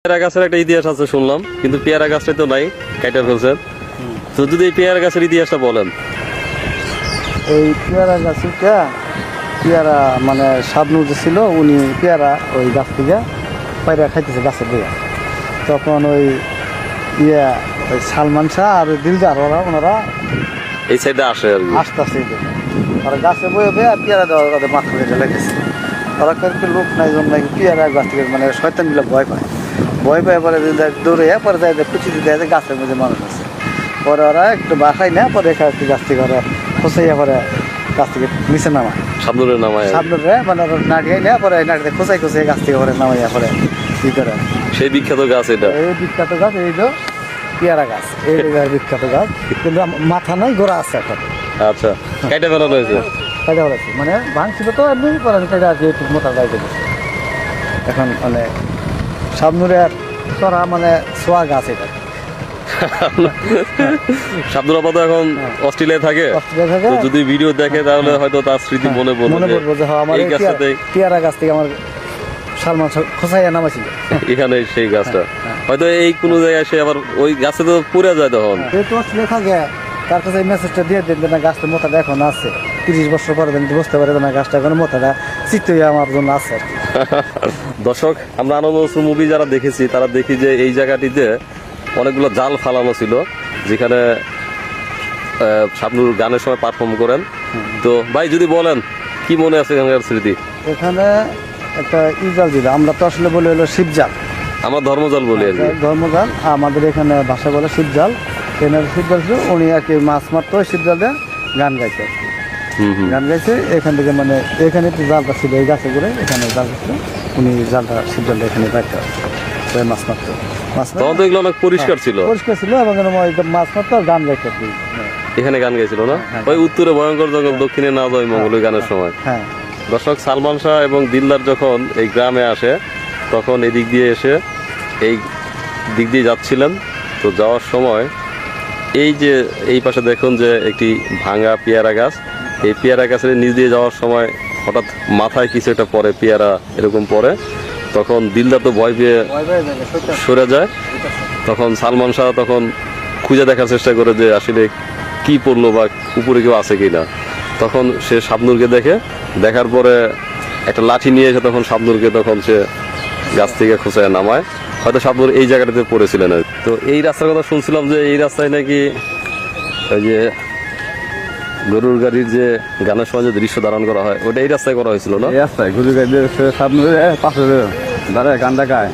পেয়ারা গাছের একটা ইতিহাস আছে শুনলাম, কিন্তু পেয়ারা গাছটা তো নাই, কাইটা ফেলছেন। তো যদি এই পেয়ারা গাছের ইতিহাসটা বলেন। এই পেয়ারা গাছটা পেয়ারা মানে শাবনূর যে ছিল, উনি পেয়ারা ওই গাছ থেকে পায়রা খাইতেছে গাছের দিয়ে। তখন ওই ওই সালমান শাহ আর দিলদার ওনারা এই সাইডে আসে আর কি। আস্তে আস্তে ওরা গাছে বয়ে বয়ে পেয়ারা দেওয়া ওদের মাথা থেকে লেগেছে। ওরা কিন্তু লোক নাই জন্য নাকি পেয়ারা গাছ থেকে মানে শয়তানগুলো ভয় পায় পরে দৌড়ে পরে যায় কুচি দিতে যায় গাছের মধ্যে মানুষ আছে। পরে ওরা একটু বাসায় না, পরে একটু গাছ থেকে ওরা খোঁচাইয়া পরে গাছ থেকে নিচে নামায়, শাবনুরের নামায় সামনে মানে নাটিয়াই না, পরে নাটিতে খোঁচাই গাছ থেকে পরে নামাইয়া পরে কি করে। সেই বিখ্যাত গাছ এটা। এই বিখ্যাত গাছ এই তো পেয়ারা গাছ, এই বিখ্যাত গাছ, কিন্তু মাথা নাই, গোড়া আছে এখন। আচ্ছা, কাইটা ফেলানো হয়েছে। কাজা হয়েছে মানে ভাঙছিল তো এমনি পরে কাজা আছে একটু মোটা গাছ গেছে। এখন মানে সামনুরের চড়া মানে সোয়া গাছ এটা। শাবনুর আপাতত এখন অস্ট্রেলিয়ায় থাকে। অস্ট্রেলিয়া তো থেকে যদি ভিডিও দেখে তাহলে হয়তো তার স্মৃতি মনে পড়বো যে আমার এই গাছটাতে, পেয়ারা গাছ থেকে আমার সালমান খোঁচাইয়া নামাইছিল এখানে সেই গাছটা হয়তো এই কোনো জায়গায় সে আবার ওই গাছে তো পুড়ে যায় তখন। যেহেতু অস্ট্রেলিয়া থাকে তার কাছে এই মেসেজটা দিয়ে দেন না, গাছটা মোটাটা এখন আছে, 30 বছর পরে বুঝতে পারে না গাছটা এখন মোটাটা চিত্তই আমার জন্য আছে আর কি। দর্শক, আমরা আনন্দ মুভি যারা দেখেছি তারা দেখি যে এই জায়গাটিতে অনেকগুলো জাল ফালানো ছিল, যেখানে শাবনুর গানের সময় পারফর্ম করেন। তো ভাই যদি বলেন কি মনে আছে এখানকার স্মৃতি। এখানে একটা ইজাল দিল, আমরা তো আসলে বলি হলো শিবজাল, আমরা ধর্মজাল বলি আর কি। ধর্মজাল, আমাদের এখানে ভাষা বলে শিবজাল। এনার শিবজাল ছিল, উনি আর কি মাছ মারতো শিবজাল দিয়ে গান গাইছে আর কি। গান গাইছে এখান থেকে, মানে এখানে একটু জালটা ছিল এই গাছে করে, এখানে জালটা ছিল, উনি জালটা শিবজালটা এখানে গাইতে মাছ মারতো। তখন তো এগুলো অনেক পরিষ্কার ছিল, পরিষ্কার ছিল, এবং মাছ মারতো আর গান গাইতো আর কি। এখানে গান গাইছিল না? হ্যাঁ। ওই উত্তরে ভয়ঙ্কর জঙ্গল, দক্ষিণে না যায় মঙ্গল, ওই গানের সময়। হ্যাঁ। দর্শক, সালমান শাহ এবং দিলদার যখন এই গ্রামে আসে তখন এদিক দিয়ে এসে এই দিক দিয়ে যাচ্ছিলেন। তো যাওয়ার সময় এই যে এই পাশে দেখুন যে একটি ভাঙা পেয়ারা গাছ, এই পেয়ারা গাছের নিচ দিয়ে যাওয়ার সময় হঠাৎ মাথায় কিছু একটা পড়ে, পেয়ারা এরকম পড়ে। তখন দিলদার তো ভয় পেয়ে সরে যায়। তখন সালমান শাহ তখন খুঁজে দেখার চেষ্টা করে যে আসলে কি পড়লো বা উপরে কেউ আছে কিনা। তখন সে শাবনুরকে দেখার পরে একটা লাঠি নিয়ে এসে তখন শাবনুরকে তখন সে গাছ থেকে খোঁচায় নামায়। হয়তো শাবনুর এই জায়গাটাতে পড়েছিলেন। তো এই রাস্তার কথা শুনছিলাম যে এই রাস্তায় নাকি ওই যে গরুর গাড়ির যে গানের সময় যে দৃশ্য ধারণ করা হয়, ওটা এই রাস্তায় করা হয়েছিল না? এই রাস্তায় গরুর গাড়ি সামনে পাশে দাঁড়ায় গান দেখায়।